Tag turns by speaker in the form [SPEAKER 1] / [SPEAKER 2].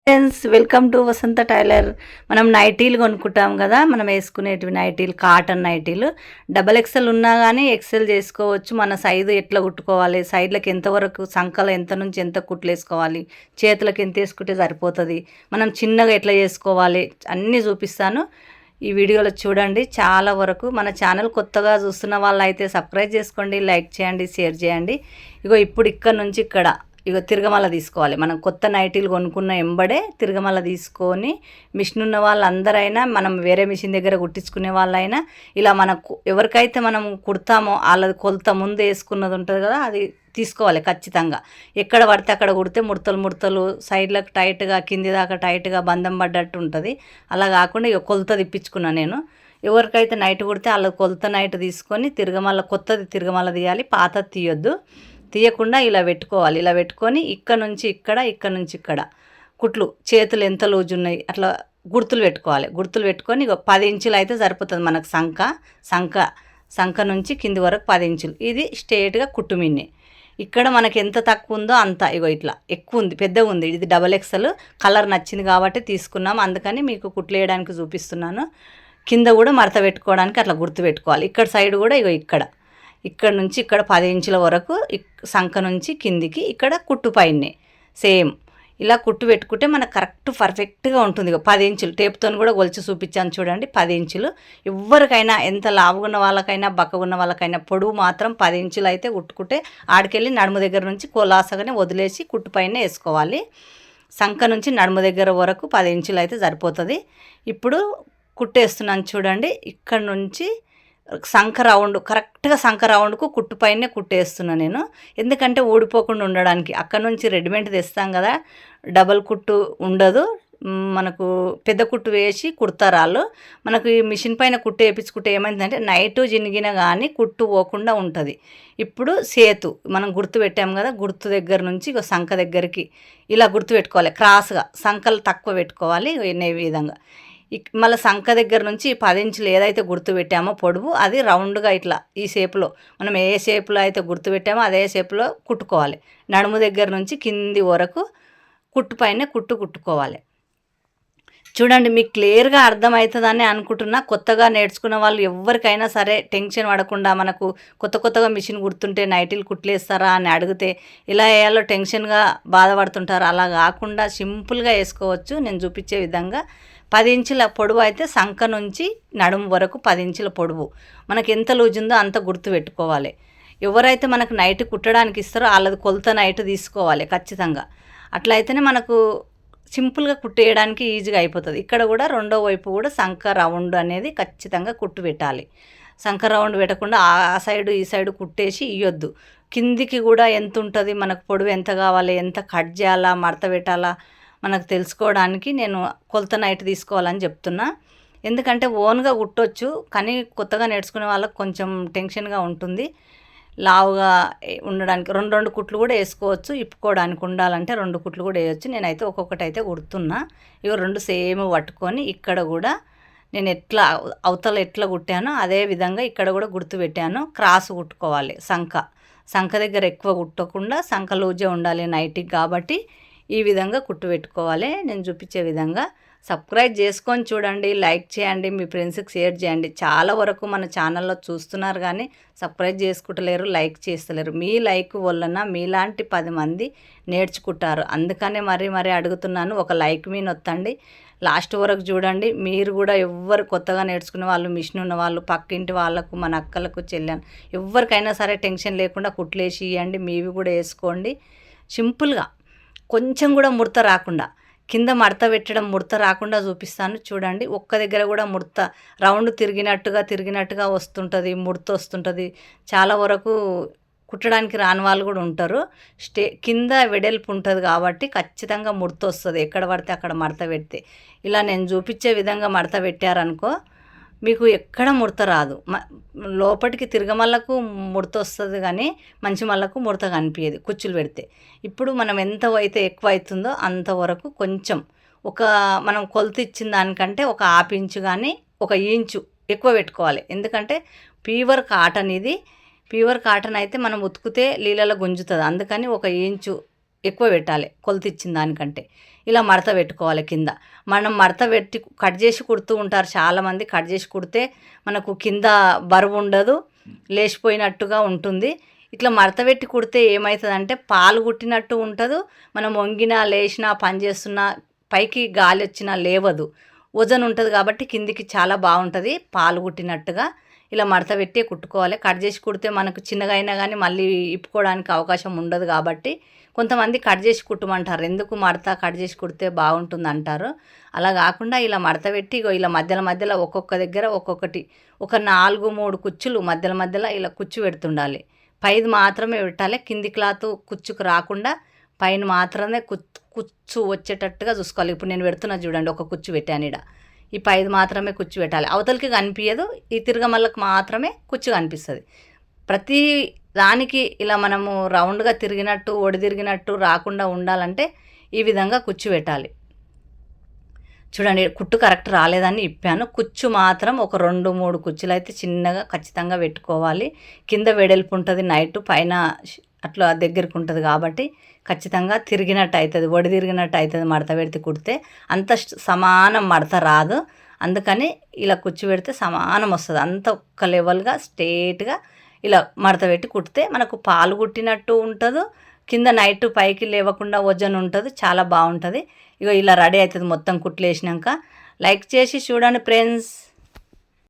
[SPEAKER 1] Friends, welcome to Vasantha tailor. మనం నైటీలు కొనుక్కుంటాం కదా, మనం వేసుకునేటివి నైటీలు, కాటన్ నైటీలు. డబల్ ఎక్సెల్ ఉన్నా కానీ ఎక్సెల్ చేసుకోవచ్చు. మన సైజు ఎట్లా కుట్టుకోవాలి, సైడ్లకు ఎంతవరకు, సంకల ఎంత నుంచి ఎంత కుట్లు వేసుకోవాలి, చేతులకు ఎంత వేసుకుంటే సరిపోతుంది, మనం చిన్నగా ఎట్లా చేసుకోవాలి అన్నీ చూపిస్తాను. ఈ వీడియోలో చూడండి. చాలా వరకు మన ఛానల్ కొత్తగా చూస్తున్న వాళ్ళు అయితే సబ్స్క్రైబ్ చేసుకోండి, లైక్ చేయండి, షేర్ చేయండి. ఇప్పుడు ఇక్కడ నుంచి ఇక్కడ తిరగమల తీసుకోవాలి. మనం కొత్త నైటీలు కొనుక్కున్న ఎంబడే తిరగమల తీసుకొని, మిషన్ ఉన్న వాళ్ళందరైనా, మనం వేరే మిషన్ దగ్గర కుట్టించుకునే వాళ్ళైనా, ఇలా మనకు ఎవరికైతే మనం కుడతామో వాళ్ళది కొలత ముందు వేసుకున్నది ఉంటుంది కదా, అది తీసుకోవాలి ఖచ్చితంగా. ఎక్కడ పడితే అక్కడ కుడితే ముడతలు ముడతలు, సైడ్లకు టైట్గా, కింది దాకా టైట్గా బంధం పడ్డట్టు ఉంటుంది. అలా కాకుండా కొలత తిప్పించుకున్నా నేను. ఎవరికైతే నైట్ కుడితే వాళ్ళ కొలత నైట్ తీసుకొని తిరగమల, కొత్తది తిరగమల తీయాలి, పాతది తీయొద్దు. తీయకుండా ఇలా పెట్టుకోవాలి. ఇలా పెట్టుకొని ఇక్కడ నుంచి ఇక్కడ కుట్లు, చేతులు ఎంత లూజు ఉన్నాయి అట్లా గుర్తులు పెట్టుకోవాలి. గుర్తులు పెట్టుకొని 10 ఇంచులు అయితే సరిపోతుంది మనకు. సంఖ నుంచి కింది వరకు 10 ఇంచులు. ఇది స్ట్రేట్గా కుట్టుమిన్ని. ఇక్కడ మనకి ఎంత తక్కువ ఉందో అంత. ఇట్లా ఎక్కువ ఉంది, పెద్దగా ఉంది. ఇది డబల్ ఎక్సెల్. కలర్ నచ్చింది కాబట్టి తీసుకున్నాం, అందుకని మీకు కుట్లు వేయడానికి చూపిస్తున్నాను. కింద కూడా మడత పెట్టుకోవడానికి అట్లా గుర్తు పెట్టుకోవాలి. ఇక్కడ సైడ్ కూడా ఇక్కడ నుంచి ఇక్కడ 10 ఇంచుల వరకు, సంఖ నుంచి కిందికి ఇక్కడ కుట్టు పైనే సేమ్ ఇలా కుట్టు పెట్టుకుంటే మనకు కరెక్ట్ పర్ఫెక్ట్గా ఉంటుంది. 10 ఇంచులు టేప్తో కూడా కొలిచి చూపించాను చూడండి. 10 ఇంచులు. ఎవరికైనా, ఎంత లావుగున్న వాళ్ళకైనా బక్కగున్న వాళ్ళకైనా, పొడవు మాత్రం 10 ఇంచులు అయితే కుట్టుకుంటే ఆడికెళ్ళి నడుము దగ్గర నుంచి కోలాసగానే వదిలేసి కుట్టు పైన వేసుకోవాలి. సంఖ నుంచి నడుము దగ్గర వరకు 10 ఇంచులు అయితే సరిపోతుంది. ఇప్పుడు కుట్టేస్తున్నాను చూడండి. ఇక్కడ నుంచి కరెక్ట్గా సంఖ రౌండ్కు కుట్టు పైనే కుట్టేస్తున్నాను నేను. ఎందుకంటే ఊడిపోకుండా ఉండడానికి. అక్కడ నుంచి రెడీమేడ్ తెస్తాం కదా, డబల్ కుట్టు ఉండదు. మనకు పెద్ద కుట్టు వేసి కుడతారు వాళ్ళు. మనకు ఈ మిషన్ పైన కుట్టు వేయించుకుంటే ఏమైందంటే నైటు జినిగిన కానీ కుట్టు పోకుండా ఉంటుంది. ఇప్పుడు సేతు మనం గుర్తు పెట్టాము కదా, గుర్తు దగ్గర నుంచి సంఖ దగ్గరికి ఇలా గుర్తు పెట్టుకోవాలి. క్రాస్గా సంఖలు తక్కువ పెట్టుకోవాలి. ఈ విధంగా మళ్ళీ సంఖ దగ్గర నుంచి 10 ఇంచులు ఏదైతే గుర్తు పెట్టామో పొడవు, అది రౌండ్గా ఇట్లా ఈ షేప్లో, మనం ఏ షేప్లో అయితే గుర్తు పెట్టామో అదే షేప్లో కుట్టుకోవాలి. నడుము దగ్గర నుంచి కింది వరకు కుట్టు పైన కుట్టుకోవాలి. చూడండి, మీకు క్లియర్గా అర్థమవుతుందని అనుకుంటున్నా. కొత్తగా నేర్చుకున్న వాళ్ళు ఎవరికైనా సరే టెన్షన్ పడకుండా, మనకు కొత్తగా మిషన్ కుడుతుంటే నైటీలు కుట్లేస్తారా అని అడిగితే ఇలా వేయాలో టెన్షన్గా బాధపడుతుంటారు. అలా కాకుండా సింపుల్గా వేసుకోవచ్చు. నేను చూపించే విధంగా 10 ఇంచుల పొడవు అయితే సంఖ నుంచి నడుము వరకు 10 ఇంచుల పొడవు. మనకు ఎంత లూజ్ ఉందో అంత గుర్తు పెట్టుకోవాలి. ఎవరైతే మనకు నైట్ కుట్టడానికి ఇస్తారో వాళ్ళది కొలత నైట్ తీసుకోవాలి ఖచ్చితంగా. అట్లయితేనే మనకు సింపుల్గా కుట్టేయడానికి ఈజీగా అయిపోతుంది. ఇక్కడ కూడా రెండో వైపు కూడా సంఖ రౌండ్ అనేది ఖచ్చితంగా కుట్టు పెట్టాలి. సంఖ రౌండ్ పెట్టకుండా ఆ సైడు ఈ సైడు కుట్టేసి ఇవ్వద్దు. కిందికి కూడా ఎంత ఉంటుంది, మనకు పొడవు ఎంత కావాలి, ఎంత కట్ చేయాలా, మడత పెట్టాలా మనకు తెలుసుకోవడానికి నేను కొలత నైట్ తీసుకోవాలని చెప్తున్నా. ఎందుకంటే ఓన్గా కుట్టొచ్చు, కానీ కొత్తగా నేర్చుకునే వాళ్ళకి కొంచెం టెన్షన్గా ఉంటుంది. లావుగా ఉండడానికి 2 కుట్లు కూడా వేసుకోవచ్చు. ఇప్పుకోవడానికి ఉండాలంటే 2 కుట్లు కూడా వేయచ్చు. నేనైతే ఒక్కొక్కటి అయితే కుడుతున్నా. 2 సేమ్ పట్టుకొని ఇక్కడ కూడా నేను అవతల ఎట్లా కుట్టానో అదే విధంగా ఇక్కడ కూడా గుర్తు పెట్టాను. క్రాస్ కుట్టుకోవాలి. సంఖ దగ్గర ఎక్కువ కుట్టకుండా, సంఖ లూజే ఉండాలి నైట్కి కాబట్టి ఈ విధంగా కుట్టు పెట్టుకోవాలి. నేను చూపించే విధంగా సబ్స్క్రైబ్ చేసుకొని చూడండి, లైక్ చేయండి, మీ ఫ్రెండ్స్కి షేర్ చేయండి. చాలా వరకు మన ఛానల్లో చూస్తున్నారు కానీ సబ్స్క్రైబ్ చేసుకుంటలేరు, లైక్ చేస్తలేరు. మీ లైక్ వలన మీలాంటి 10 మంది నేర్చుకుంటారు. అందుకనే మరీ అడుగుతున్నాను, ఒక లైక్ మీ నొత్తండి. లాస్ట్ వరకు చూడండి. మీరు కూడా ఎవ్వరు కొత్తగా నేర్చుకునే వాళ్ళు, మిషన్ ఉన్న వాళ్ళు, పక్కింటి వాళ్ళకు, మన అక్కలకు, చెల్లెను ఎవరికైనా సరే టెన్షన్ లేకుండా కుట్లేసి ఇవ్వండి. మీవి కూడా వేసుకోండి సింపుల్గా. కొంచెం కూడా ముడత రాకుండా, కింద మడత పెట్టడం ముడత రాకుండా చూపిస్తాను చూడండి. ఒక్క దగ్గర కూడా ముడత రౌండ్ తిరిగినట్టుగా వస్తుంటుంది, ముడత వస్తుంటుంది. చాలా వరకు కుట్టడానికి రాని వాళ్ళు కూడా ఉంటారు. కింద వెడల్పు ఉంటుంది కాబట్టి ఖచ్చితంగా ముడత వస్తుంది. ఎక్కడ పడితే అక్కడ మడత పెడితే. ఇలా నేను చూపించే విధంగా మడత పెట్టారనుకో మీకు ఎక్కడ ముడత రాదు. లోపలికి తిరగమల్లకు ముడత వస్తుంది కానీ మంచి మళ్ళకు ముడత కనిపించదు కుచ్చులు పెడితే. ఇప్పుడు మనం ఎంత అయితే ఎక్కువ అవుతుందో అంతవరకు కొంచెం మనం కొలత ఇచ్చిన దానికంటే 1/2 ఇంచు కానీ 1 ఇంచు ఎక్కువ పెట్టుకోవాలి. ఎందుకంటే ప్యూర్ కాటన్ ఇది. ప్యూర్ కాటన్ అయితే మనం ఉతికితే నీళ్ళలో గుంజుతుంది. అందుకని 1 ఇంచు ఎక్కువ పెట్టాలి కొలత ఇచ్చిన దానికంటే. ఇలా మడత పెట్టుకోవాలి కింద. మనం మడత పెట్టి కట్ చేసి కుడుతూ ఉంటారు చాలామంది. కట్ చేసి కుడితే మనకు కింద బరువు ఉండదు, లేచిపోయినట్టుగా ఉంటుంది. ఇట్లా మడత పెట్టి కుడితే ఏమవుతుందంటే పాలు కుట్టినట్టు ఉంటుంది. మనం వంగినా లేచినా పని చేస్తున్నా పైకి గాలి వచ్చినా లేవదు, వజన్ ఉంటుంది కాబట్టి కిందికి చాలా బాగుంటుంది పాలు కుట్టినట్టుగా. ఇలా మడత పెట్టి కుట్టుకోవాలి. కట్ చేసి కుడితే మనకు చిన్నగా అయినా కానీ మళ్ళీ ఇప్పుకోవడానికి అవకాశం ఉండదు కాబట్టి కొంతమంది కట్ చేసి కుట్టమంటారు. ఎందుకు మడత కట్ చేసి కుడితే బాగుంటుంది అంటారు. అలా కాకుండా ఇలా మడత పెట్టి ఇలా మధ్యలో ఒక్కొక్క దగ్గర ఒక్కొక్కటి ఒక 4-3 కుచ్చులు మధ్యలో ఇలా కుచ్చు పెడుతుండాలి. పైది మాత్రమే పెట్టాలి. కింది క్లాత్ కుచ్చుకు రాకుండా పైన మాత్రమే కుచ్చు వచ్చేటట్టుగా చూసుకోవాలి. ఇప్పుడు నేను పెడుతున్నా చూడండి, ఒక కుచ్చు పెట్టాను ఈడ. ఈ పైది మాత్రమే కుచ్చు పెట్టాలి. అవతలకి కనిపించదు, ఈ తిరగమల్లకు మాత్రమే కుచ్చు కనిపిస్తుంది. ప్రతి దానికి ఇలా మనము రౌండ్గా తిరిగినట్టు ఒడిదిరిగినట్టు రాకుండా ఉండాలంటే ఈ విధంగా కుచ్చు పెట్టాలి. చూడండి, కుట్టు కరెక్ట్ రాలేదని ఇప్పాను. కుచ్చు మాత్రం ఒక 2-3 కుచ్చులు అయితే చిన్నగా ఖచ్చితంగా పెట్టుకోవాలి. కింద వెడల్పు ఉంటుంది, నైట్ పైన అట్లా దగ్గరకు ఉంటుంది కాబట్టి ఖచ్చితంగా తిరిగినట్టు అవుతుంది, ఒడి తిరిగినట్టు అవుతుంది. మడత పెడితే కుడితే అంత సమానం మడత రాదు. అందుకని ఇలా కుచ్చు పెడితే సమానం వస్తుంది. అంత ఒక్క లెవెల్గా స్ట్రేట్గా ఇలా మడత పెట్టి కుడితే మనకు పాలు కుట్టినట్టు ఉంటుంది. కింద నైట్ పైకి లేవకుండా వజన్ ఉంటుంది, చాలా బాగుంటుంది. ఇగో ఇలా రెడీ అవుతుంది మొత్తం కుట్లు వేసినాక. లైక్ చేసి చూడండి ఫ్రెండ్స్.